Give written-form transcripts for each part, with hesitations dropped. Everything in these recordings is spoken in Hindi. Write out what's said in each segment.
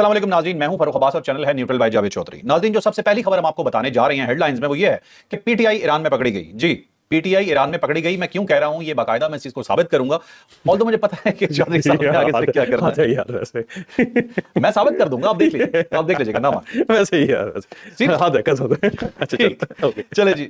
अस्सलाम वालेकुम नाज़रीन, मैं हूं फरूख अब्बास और चैनल है न्यूट्रल बाय जावेद चौधरी। नाज़रीन, जो सबसे पहली खबर हम आपको बताने जा रहे हैं हेडलाइंस में वो ये है कि पीटीआई ईरान में पकड़ी गई। जी, पीटीआई ईरान में पकड़ी गई। मैं क्यों कह रहा हूं ये बाकायदा मैं इस चीज को साबित करूंगा, और तो मुझे पता है कि चौधरी साहब ने आगे से क्या करना है। यार वैसे मैं साबित कर दूंगा, आप देख लीजिए, आप देख लीजिएगा ना। वैसे ही यार वैसे हाँ देखा सब। अच्छा ठीक, चले जी।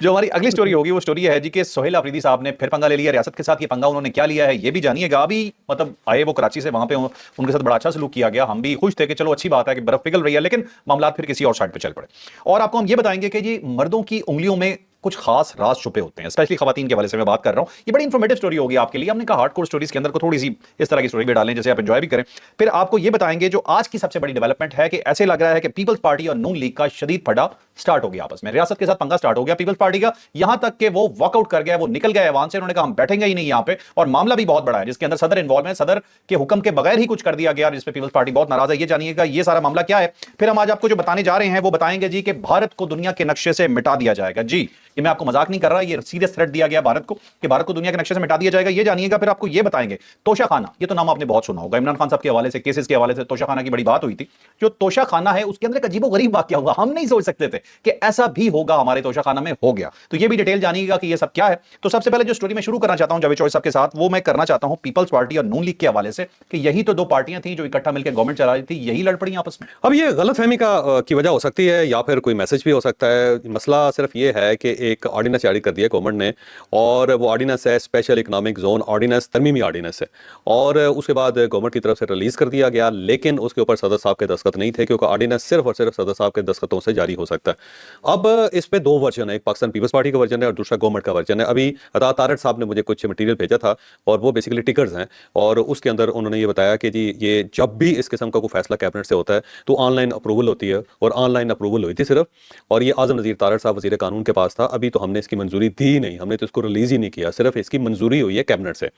जो हमारी अगली स्टोरी होगी वो स्टोरी है जी कि सोहेल अफरीदी साहब ने फिर पंगा ले लिया रियासत के साथ। ये पंगा उन्होंने क्या लिया है ये भी जानिएगा। अभी मतलब आए वो कराची से, वहां पे उनके साथ बड़ा अच्छा सलूक किया गया। हम भी खुश थे कि चलो अच्छी बात है कि बर्फ पिघल रही है, लेकिन मामला फिर किसी और साइड पे चल पड़े। और आपको हम ये बताएंगे कि जी मर्दों की उंगलियों में कुछ खास राज छुपे होते हैं, स्पेशली खवातीन के वाले से मैं बात कर रहा हूं। ये बड़ी इंफॉर्मेटिव स्टोरी होगी आपके लिए। हमने कहा हार्डकोर स्टोरीज के अंदर को थोड़ी सी इस तरह की स्टोरी भी डालें जिसे आप एंजॉय भी करें। फिर आपको ये बताएंगे जो आज की सबसे बड़ी डेवलपमेंट है कि ऐसे लग रहा है कि पीपल्स पार्टी और नून लीग का शदीद फटा स्टार्ट हो गया आपस में। रियासत के साथ पंगा स्टार्ट हो गया पीपल्स पार्टी का, यहां तक कि वो वॉकआउट कर गया, वो निकल गया ऐवान से। उन्होंने कहा हम बैठेंगे ही नहीं यहां पे। और मामला भी बहुत बड़ा है जिसके अंदर सदर इन्वॉल्व है, सदर के हुक्म के बगैर ही कुछ कर दिया गया, जिसपे पीपल्स पार्टी बहुत नाराज है। ये जानिएगा ये सारा मामला क्या है। फिर हम आज आपको जो बताने जा रहे हैं वो बताएंगे जी कि भारत को दुनिया के नक्शे से मिटा दिया जाएगा। जी, ये मैं आपको मजाक नहीं कर रहा, ये सीरियस थ्रेट दिया गया भारत को कि भारत को दुनिया के नक्शे से मिटा दिया जाएगा। ये जानिएगा। फिर आपको ये बताएंगे तोशाखाना, ये तो नाम आपने बहुत सुना होगा, इमरान खान साहब के हवाले से, केसेस के हवाले से तोशाखाना की बड़ी बात हुई थी। जो तोशाखाना है उसके अंदर एक अजीबोगरीब वाकया हुआ, हम नहीं सोच सकते थे कि ऐसा भी होगा, हमारे तोशाखाना में हो गया। तो ये भी डिटेल जानिएगा कि ये सब क्या है। तो सबसे पहले जो स्टोरी मैं शुरू करना चाहता हूं जावेद चौधरी साहब के साथ, वो मैं करना चाहता हूं पीपल्स पार्टी और नून लीग के हवाले से कि यही तो दो पार्टियां थी जो इकट्ठा मिलकर गवर्नमेंट चला रही थी, यही लड़ पड़ी आपस में। अब ये गलतफहमी की वजह हो सकती है या फिर कोई मैसेज भी हो सकता है। मसला सिर्फ ये है कि एक ऑर्डिनेंस जारी कर दिया गवर्नमेंट ने, और वो ऑर्डिनेंस है स्पेशल इकोनॉमिक जोन ऑर्डिनेंस, तरमीमी ऑर्डिनेंस है, और उसके बाद गवर्नमेंट की तरफ से रिलीज कर दिया गया। लेकिन उसके ऊपर सदर साहब के दस्तखत नहीं थे, क्योंकि ऑर्डिनेंस सिर्फ और सिर्फ सदर साहब के दस्तखतों से जारी हो सकता है। अब इस पे दो वर्जन है, एक पाकिस्तान पीपल्स पार्टी का वर्जन है और दूसरा गवर्नमेंट का वर्जन है। अभी अता तारड़ साहब ने मुझे कुछ मटीरियल भेजा था, और वो बेसिकली टिकर्स हैं, और उसके अंदर उन्होंने ये बताया कि जी ये जब भी इस किस्म का कोई फैसला कैबिनेट से होता है तो ऑनलाइन अप्रूवल होती है, और ऑनलाइन अप्रूवल हुई थी सिर्फ, और ये आजम नज़ीर तारड़ साहब वजीर कानून के पास था। अभी तो हमने इसकी मंजूरी दी नहीं, हमने तो इसको रिलीज ही नहीं किया, सिर्फ इसकी मंजूरी हुई है कैबिनेट से।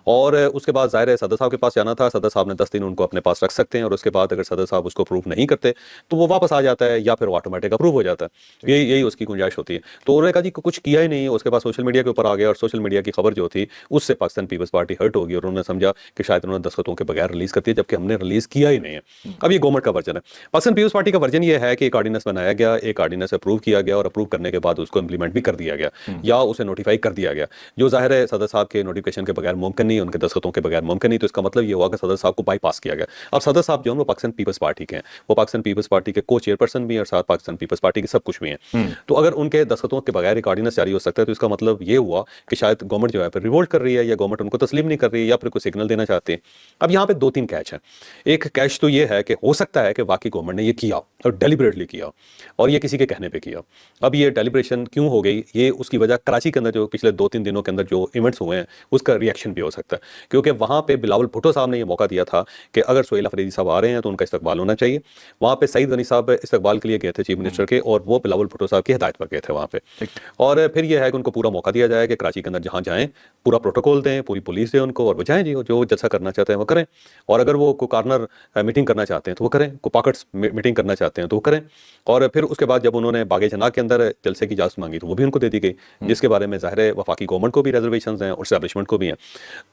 और उसके बाद जाहिर है सदर साहब के पास जाना था, सदर साहब ने 10 दिन उनको अपने पास रख सकते हैं, और उसके बाद अगर सदर साहब उसको अप्रूव नहीं करते तो वो वापस आ जाता है, या फिर ऑटोमेटिक अप्रूव हो जाता है। यही उसकी गुंजाइश होती है। तो उन्होंने कहा जी कुछ किया ही नहीं। उसके बाद सोशल मीडिया के ऊपर आ गया, और सोशल मीडिया की खबर जो थी उससे पाकिस्तान पीपल्स पार्टी हर्ट होगी, और उन्होंने समझा कि शायद उन्होंने दस्तखतों के बगैर रिलीज कर दिया, जबकि हमने रिलीज किया ही नहीं है। अब ये गवर्नमेंट का वर्जन है। पाकिस्तान पीपल्स पार्टी का वर्जन ये है कि एक ऑर्डिनेंस बनाया गया, एक ऑर्डिनेंस अप्रूव किया गया, और अप्रूव करने के बाद उसको इंप्लीमेंट भी कर दिया गया, या उसे नोटिफाई कर दिया गया, जो जाहिर है सदर साहब के नोटिफिकेशन के बगैर मुमकिन नहीं, उनके दस्तखतों के बगैर मुमकिन नहीं। तो इसका मतलब ये हुआ कि सदर साहब को बाईपास किया गया। अब सदर साहब जो है वो पाकिस्तान पीपल्स पार्टी के हैं, वो पाकिस्तान पीपल्स पार्टी के को चेयरपर्सन भी हैं, और साथ पाकिस्तान पीपल्स पार्टी के सब कुछ भी हैं। तो अगर उनके दस्तखतों के बगैर एक ऑर्डिनेंस जारी हो सकता है, तो इसका मतलब ये हुआ कि शायद गवर्नमेंट जो है फिर रिवोल्ट कर रही है, या गवर्नमेंट उनको तस्लीम नहीं कर रही है, या फिर कोई सिग्नल देना चाहते हैं। अब यहाँ पे दो तीन कैच हैं। एक कैच तो ये है कि हो सकता है कि वाकई गवर्नमेंट ने ये किया और डेलिबरेटली किया, और ये किसी के कहने पे किया। अब ये डेलिब्रेशन क्यों हो गई, ये उसकी वजह कराची के अंदर जो पिछले 2-3 दिनों के अंदर जो इवेंट्स हुए हैं उसका रिएक्शन भी हो सकता है। क्योंकि वहाँ पे बिलावल भुट्टो साहब ने ये मौका दिया था कि अगर सोहेल अफरीदी साहब आ रहे हैं तो उनका इस्तकबाल होना चाहिए। वहाँ पे सईद गनी साहब इस्तकबाल के लिए गए थे चीफ मिनिस्टर के, और वो बिलावल भुट्टो साहब की हिदायत पर गए थे वहाँ पे। और फिर यह है कि उनको पूरा मौका दिया जाए कि कराची के अंदर जहाँ जाएँ पूरा प्रोटोकॉल दें, पूरी पुलिस दें उनको, और वो जाएँ जी, जो जैसा करना चाहते हैं वो करें। और अगर वो को कॉर्नर मीटिंग करना चाहते हैं तो वो करें, को पॉकेट्स मीटिंग करना चाहते हैं तो वो करें। और फिर उसके बाद जब उन्होंने बागे जना के अंदर जलसे की इजाजत मांगी तो वो भी उनको दे दी गई, जिसके बारे में जाहिर है वफाकी गवर्नमेंट को भी रिजर्वेशंस हैं और एस्टैब्लिशमेंट को भी हैं।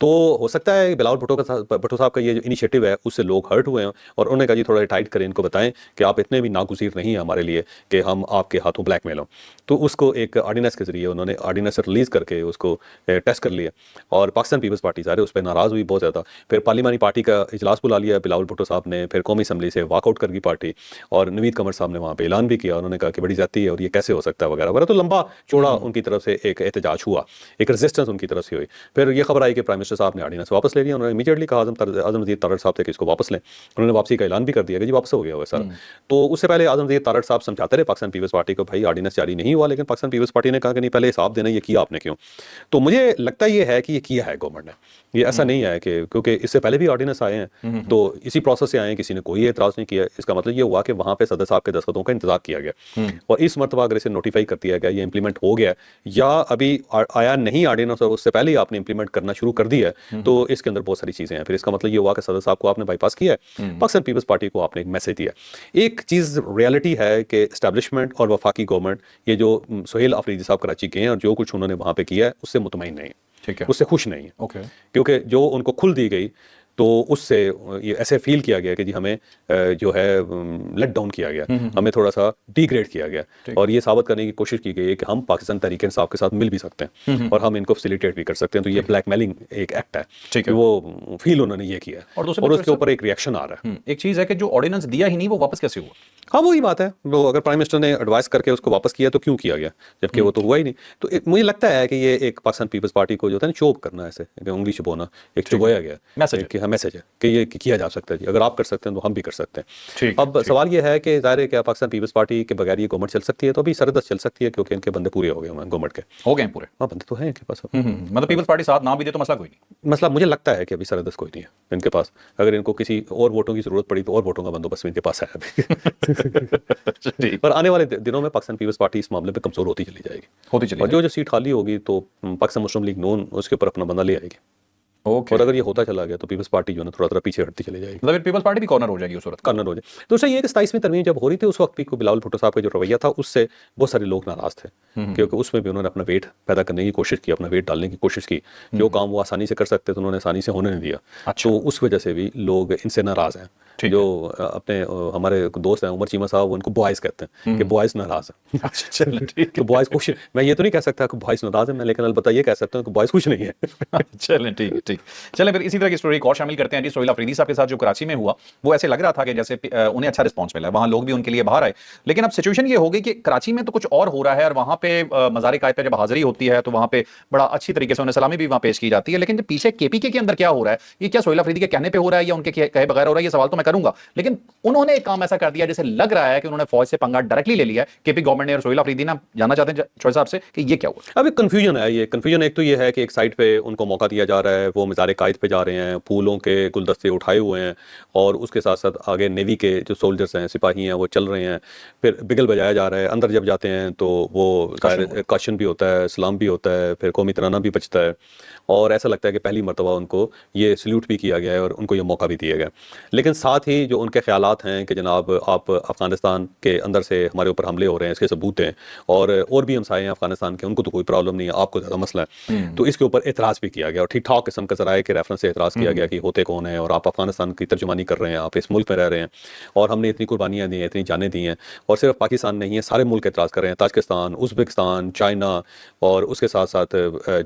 तो हो सकता है बिलावल भुट्टो साहब का ये जो इनिशिएटिव है उससे लोग हर्ट हुए हैं, और उन्होंने कहा जी थोड़ा टाइट करें, इनको बताएं कि आप इतने भी नागुज़ीर नहीं हैं हमारे लिए कि हम आपके हाथों ब्लैकमेल हों। तो उसको एक ऑर्डिनेंस के जरिए उन्होंने ऑर्डिनेंस रिलीज करके उसको टेस्ट कर लिया, और पाकिस्तान पीपल्स पार्टी ज़ाहिर उस पर नाराज़ हुई बहुत ज़्यादा। फिर पार्लिमानी पार्टी का इजलास बुला लिया बिलावल भुट्टो साहब ने, फिर कौमी असम्बली से वॉकआउट कर गई पार्टी, और नवीद कमर साहब ने वहाँ पर ऐलान भी किया। उन्होंने कहा कि बड़ी ज़्यादती है और ये कैसे हो सकता है वगैरह वगैरह। तो लंबा चौड़ा उनकी तरफ से एक एहतजाज हुआ, एक रेजिस्टेंस उनकी तरफ से हुई। फिर ये खबर आई कि प्राइम मिनिस्टर साहब ने ऑर्डिनेंस वापस ले लिया। उन्होंने इमीडिएटली कहा आजम नज़ीर तारड़ साहब थे कि इसको वापस लें। उन्होंने वापसी का ऐलान भी कर दिया कि जी वापस हो गया हुआ सर। तो उससे पहले आजम नज़ीर तारड़ साहब समझाते रहे पाकिस्तान पीपल्स पार्टी को, भाई ऑर्डिनेंस जारी नहीं हुआ, लेकिन पाकिस्तान पीपल्स पार्टी ने कहा कि नहीं पहले हिसाब देना, ये किया आपने क्यों। तो मुझे लगता ये है कि ये किया है गवर्नमेंट ने, ये ऐसा नहीं है कि क्योंकि इससे पहले भी ऑर्डिनेंस आए हैं तो इसी प्रोसेस से आए हैं, किसी ने कोई एतराज़ नहीं किया। इसका मतलब ये हुआ कि वहाँ पे सदर साहब के दस्तखतों का इंतजार किया गया, और इस मरतबा अगर इसे नोटिफाई कर दिया गया, ये इंप्लीमेंट हो गया, या अभी आया नहीं ऑर्डिनेंस और उससे पहले ही आपने इंप्लीमेंट करना शुरू कर दिया है, तो इसके अंदर बहुत सारी चीज़ें हैं। फिर इसका मतलब ये हुआ कि सदर साहब को आपने बाईपास किया है, पाकिस्तान पीपल्स पार्टी को आपने एक मैसेज दिया। एक चीज़ रियलिटी है कि एस्टैब्लिशमेंट और वफाकी गवर्नमेंट, ये जो सोहेल अफरीदी साहब कराची के हैं और जो कुछ उन्होंने वहाँ पे किया है उससे मुतमईन नहीं है, ठीक है, उससे खुश नहीं है। ओके, क्योंकि जो उनको खुल दी गई तो उससे ये ऐसे फील किया गया कि जी हमें जो है लेट डाउन किया गया, हमें थोड़ा सा डिग्रेड किया गया, और ये साबित करने की कोशिश की गई है कि हम पाकिस्तान तहरीक इंसाफ के साथ मिल भी सकते हैं और हम इनको फैसिलिटेट भी कर सकते हैं। तो ये ब्लैकमेलिंग एक एक्ट है, ठीक है। वो फील उन्होंने ये किया है, और दूसरी और तरफ उसके ऊपर एक रिएक्शन आ रहा है। एक चीज है कि जो ऑर्डिनेंस दिया ही नहीं वो वापस कैसे हुआ? हाँ वही बात है, वो अगर प्राइम मिनिस्टर ने एडवाइस करके उसको वापस किया तो क्यों किया गया, जबकि वो तो हुआ ही नहीं। तो मुझे लगता है कि ये एक पाकिस्तान पीपल्स पार्टी को जो होता है ना चोप करना, ऐसे उंगली चुभोना, एक चुभोया गया मैसेज कि हाँ मैसेज है कि ये किया जा सकता है जी, अगर आप कर सकते हैं तो हम भी कर सकते हैं। ठीक, अब सवाल ये है कि ज़ाहिर है क्या पाकिस्तान पीपल्स पार्टी के बगैर ये गवर्नमेंट चल सकती है? तो अभी सरदस्त चल सकती है, क्योंकि इनके बंदे पूरे हो गए हैं गवर्नमेंट के। हो गए पूरे? हाँ बंदे तो हैं इनके पास। मतलब पीपल्स पार्टी साथ ना भी दे तो मसला कोई नहीं। मसला मुझे लगता है कि अभी सरदस्त कोई नहीं है इनके पास। अगर इनको किसी और वोटों की जरूरत पड़ी तो और वोटों का बंदोबस्त भी इनके पास है अभी। पर आने वाले दिनों में पाकिस्तान पीपल्स पार्टी इस मामले पे कमजोर होती चली जाएगी, होती चली और जो जो सीट खाली होगी तो पाकिस्तान मुस्लिम लीग नून उसके ऊपर अपना बंदा ले आएगी। ओके। और अगर ये होता चला गया तो पीपल्स पार्टी जो है ना थोड़ा थोड़ा पीछे हटती चली जाएगी, मतलब पीपल्स पार्टी भी कॉर्नर हो जाएगी उस वक्त। कर्नल हो जाए। दूसरा ये कि 27वीं तरमीम जब हो रही थी उस वक्त भी को बिलावल भुट्टो साहब का जो रवैया था उससे बहुत सारे लोग नाराज थे, क्योंकि उसमें भी उन्होंने अपना वेट पैदा करने की कोशिश की, अपना वेट डालने की कोशिश की। जो काम वो आसानी से कर सकते थे उन्होंने आसानी से होने नहीं दिया। अच्छा। तो उस वजह से भी लोग इनसे नाराज हैं। जो अपने हमारे दोस्त हैं उमर चीमा साहब, उनको बॉयज कहते हैं कि बॉयज नाराज हैं। अच्छा चलो ठीक तो बॉयज खुश, मैं ये तो नहीं कह सकता कि बॉयज नाराज हैं, मैं लेकिन अलबत्ता ये कह सकता हूँ कि बॉयज खुश नहीं है। चलें ठीक ठीक। चलें फिर इसी तरह की स्टोरी एक और शामिल करते हैं जी। सोहेल अफरीदी साहब के साथ जो कराची में हुआ वो ऐसे लग रहा था कि जैसे उन्हें अच्छा रिस्पॉन्स मिला, वहाँ लोग भी उनके लिए बाहर आए। लेकिन अब सिचुएशन ये हो गई कि कराची में तो कुछ और हो रहा है और वहाँ पे मज़ार कायद पे जब हाजिरी होती है तो वहाँ पे बड़ा अच्छी तरीके से उन्हें सलामी भी वहाँ पेश की जाती है। लेकिन जब पीछे केपीके के अंदर क्या हो रहा है, ये क्या सोहेल अफरीदी के कहने पर हो रहा है या उनके कहे बगैर हो रहा है, ये सवाल तो मैं करूंगा। लेकिन उन्होंने एक काम ऐसा कर दिया जैसे लग रहा है कि उन्होंने फौज से पंगा डायरेक्टली ले लिया है केपी गवर्नमेंट ने। और सोहेल अफरीदी ना जानना चाहते हैं चौधरी साहब से कि ये क्या हुआ। अब एक कन्फ्यूजन है, ये कन्फ्यूजन एक तो ये है कि एक साइड पे उनको मौका दिया जा रहा है, वो मज़ार कायद पे जा रहे हैं, फूलों के गुलदस्ते उठाए हुए हैं, और उसके साथ साथ आगे नेवी के जो सोल्जर्स हैं, सिपाही हैं, वो चल रहे हैं, फिर बिगल बजाया जा रहा है। अंदर जब जाते हैं तो वो काशन भी होता है, सलाम भी होता है, फिर कौमी तराना भी बजता है, और ऐसा लगता है कि पहली मरतबा उनको ये सल्यूट भी किया गया है और उनको ये मौका भी दिया गया। लेकिन साथ ही जो उनके ख्यालात हैं कि जनाब आप अफगानिस्तान के अंदर से हमारे ऊपर हमले हो रहे हैं, इसके सबूत हैं, और भी हमसाए हैं अफगानिस्तान के, उनको तो कोई प्रॉब्लम नहीं है, आपको ज़्यादा मसला है। तो इसके ऊपर एतराज़ भी किया गया, और ठीक ठाक किस्म के ज़राए के रेफरेंस से एतराज़ किया गया कि होते कौन है, और आप अफगानिस्तान की तर्जुमानी कर रहे हैं, आप इस मुल्क में रह रहे हैं, और हमने इतनी कुर्बानियाँ दी हैं, इतनी जानें दी हैं, और सिर्फ पाकिस्तान नहीं है, सारे मुल्क एतराज़ कर रहे हैं, ताजिकिस्तान, उज़्बेकिस्तान, चाइना, और उसके साथ साथ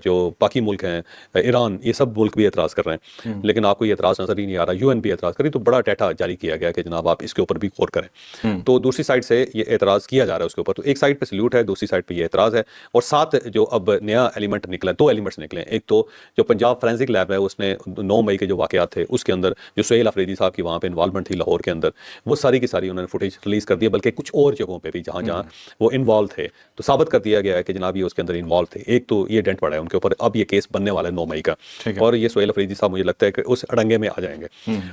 जो बाकी मुल्क हैं, ईरान, ये सब मुल्क भी एतराज़ कर रहे हैं। लेकिन आपको ये एतराज़ नज़र ही नहीं आ रहा। यूएन भी एतराज़ करी, तो बड़ा डेटा जारी किया गया कि जनाब आप इसके ऊपर भी गौर करें। तो दूसरी साइड से ये एतराज़ किया जा रहा है उसके ऊपर। तो एक साइड पे सल्यूट है, दूसरी साइड पे ये एतराज़ है, और साथ जो अब नया एलिमेंट निकला, दो एलिमेंट्स निकले। एक तो जो पंजाब फोरेंसिक लैब है, उसने 9 मई के जो वाक़यात थे उसके अंदर जो सोहेल अफरीदी साहब की वहाँ पे इन्वॉल्वमेंट थी लाहौर के अंदर, वो सारी की सारी उन्होंने फुटेज रिलीज़ कर दिया, बल्कि कुछ और जगहों पर भी जहाँ जहाँ वो इन्वॉल्व थे, तो साबित कर दिया गया है कि जनाब ये उसके अंदर इन्वॉल्व थे। एक तो ये डेंट पड़ा है उनके ऊपर, अब ये केस बनने वाला है 9 मई का, और ये सोहेल अफरीदी साहब मुझे लगता है कि उस अड़ंगे में आ जाएंगे।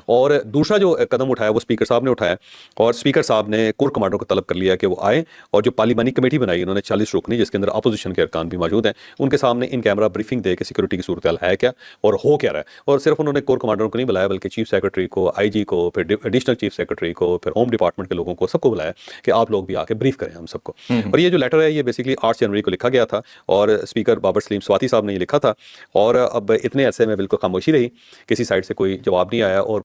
और दूसरा जो कदम उठाया वो स्पीकर साहब ने उठाया, और स्पीकर साहब ने कोर कमांडर को तलब कर लिया कि वो आए, और जो पार्लिमानी कमेटी बनाई उन्होंने 40 रुकनी, जिसके अंदर अपोजिशन के अरकान भी मौजूद हैं, उनके सामने इन कैमरा ब्रीफिंग दे के सिक्योरिटी की सूरत हाल है क्या और हो क्या रहा है। और सिर्फ उन्होंने कोर कमांडरों को नहीं बुलाया, बल्कि चीफ सेक्रेटरी को, आईजी को, फिर एडिशनल चीफ सेक्रेटरी को, फिर होम डिपार्टमेंट के लोगों को, सबको बुलाया कि आप लोग भी आके ब्रीफ करें हम सबको। और ये जो लेटर है ये बेसिकली 8 जनवरी को लिखा गया था, और स्पीकर बाबर सलीम स्वाति साहब ने ये लिखा था, और अब इतने अरसे में बिल्कुल खामोशी रही, किसी साइड से कोई जवाब नहीं आया, और